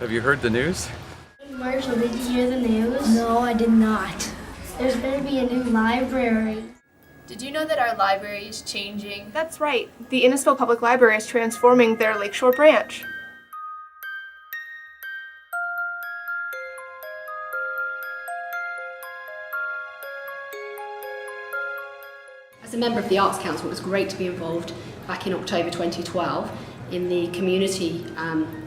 Have you heard the news? Marshall, did you hear the news? No, I did not. There's going to be a new library. Did you know that our library is changing? That's right. The Innisfil Public Library is transforming their Lakeshore branch. As a member of the Arts Council, it was great to be involved back in October 2012 in the community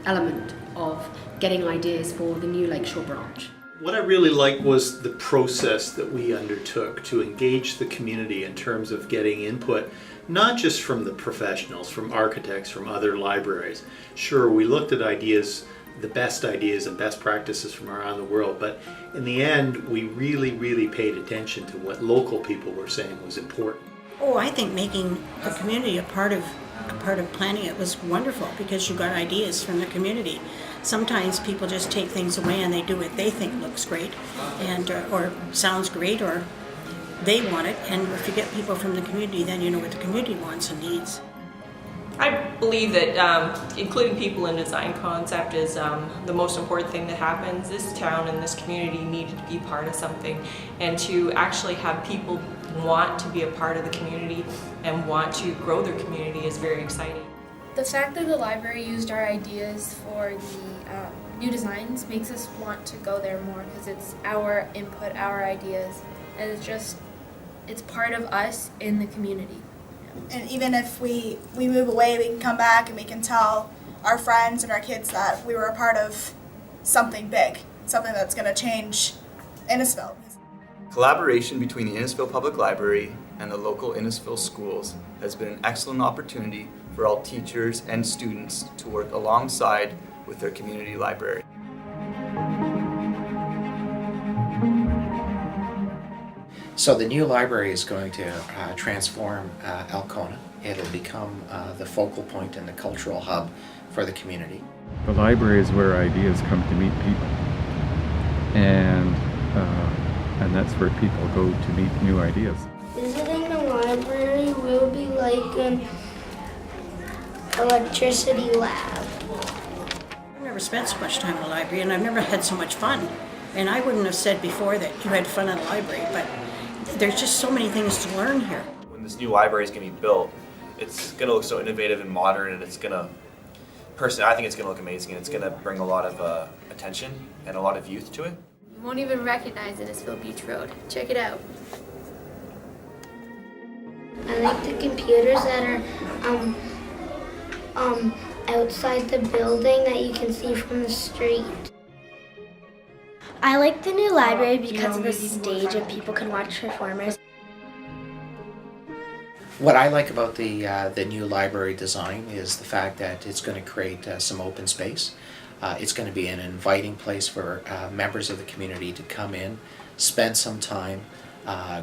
element of getting ideas for the new Lakeshore branch. What I really liked was the process that we undertook to engage the community in terms of getting input, not just from the professionals, from architects, from other libraries. Sure, we looked at ideas, the best ideas and best practices from around the world, but in the end, we really paid attention to what local people were saying was important. Oh, I think making the community a part of planning it was wonderful because you got ideas from the community. Sometimes people just take things away and they do what they think looks great and or sounds great or they want it, and if you get people from the community, then you know what the community wants and needs. I believe that including people in design concept is the most important thing that happens. This town and this community needed to be part of something, and to actually have people want to be a part of the community and want to grow their community is very exciting. The fact that the library used our ideas for the new designs makes us want to go there more because it's our input, our ideas, and it's part of us in the community. And even if we move away, we can come back and we can tell our friends and our kids that we were a part of something big, something that's going to change Innisfil. Collaboration between the Innisfil Public Library and the local Innisfil schools has been an excellent opportunity for all teachers and students to work alongside with their community library. So the new library is going to transform Alcona. It'll become the focal point and the cultural hub for the community. The library is where ideas come to meet people, and that's where people go to meet new ideas. Visiting the library will be like an electricity lab. I've never spent so much time in the library and I've never had so much fun. And I wouldn't have said before that you had fun in the library, but there's just so many things to learn here. When this new library is going to be built, it's going to look so innovative and modern, and it's going to, personally, I think it's going to look amazing, and it's going to bring a lot of attention and a lot of youth to it. You won't even recognize Innisfil Beach Road. Check it out. I like the computers that are outside the building that you can see from the street. I like the new library because of the stage and people can watch performers. What I like about the new library design is the fact that it's going to create some open space. It's going to be an inviting place for members of the community to come in, spend some time,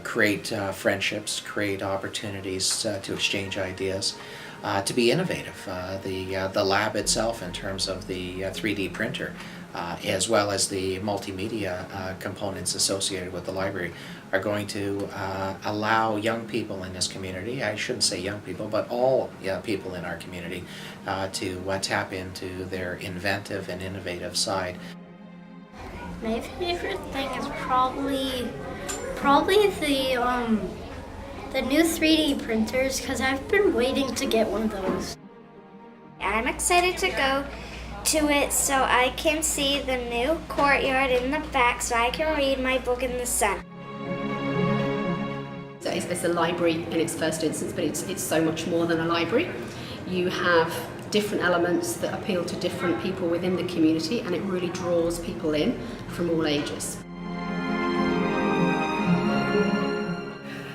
create friendships, create opportunities to exchange ideas, to be innovative. The lab itself, in terms of the 3D printer, as well as the multimedia components associated with the library, are going to allow young people in this community, I shouldn't say young people, but all people in our community, to tap into their inventive and innovative side. My favorite thing is probably the new 3D printers, because I've been waiting to get one of those. I'm excited to go to it so I can see the new courtyard in the back so I can read my book in the sun. So it's a library in its first instance, but it's so much more than a library. You have different elements that appeal to different people within the community, and it really draws people in from all ages.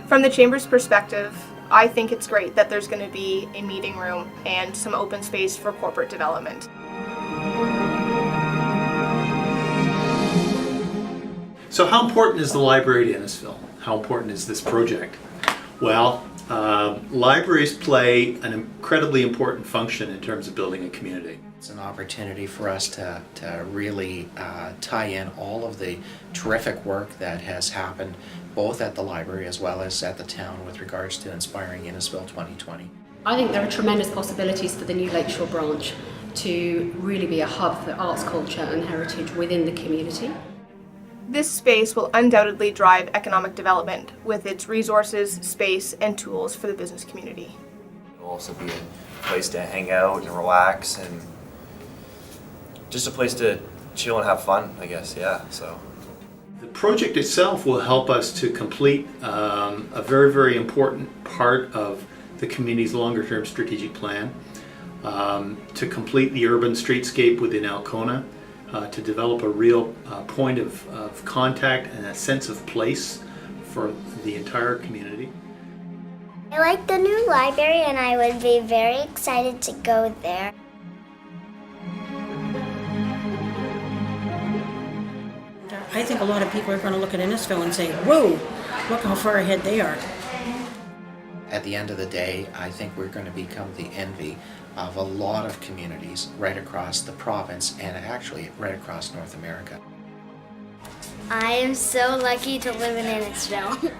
From the Chamber's perspective, I think it's great that there's going to be a meeting room and some open space for corporate development. So how important is the library to Innisfil? How important is this project? Well, libraries play an incredibly important function in terms of building a community. It's an opportunity for us to really tie in all of the terrific work that has happened both at the library as well as at the town with regards to inspiring Innisfil 2020. I think there are tremendous possibilities for the new Lakeshore branch to really be a hub for arts, culture and heritage within the community. This space will undoubtedly drive economic development with its resources, space, and tools for the business community. It'll also be a place to hang out and relax and just a place to chill and have fun, I guess, yeah, so. The project itself will help us to complete a very, very important part of the community's longer-term strategic plan, to complete the urban streetscape within Alcona, to develop a real point of contact and a sense of place for the entire community. I like the new library and I would be very excited to go there. I think a lot of people are going to look at Innisfil and say, whoa, look how far ahead they are. At the end of the day, I think we're going to become the envy of a lot of communities right across the province and actually right across North America. I am so lucky to live in Innisfil.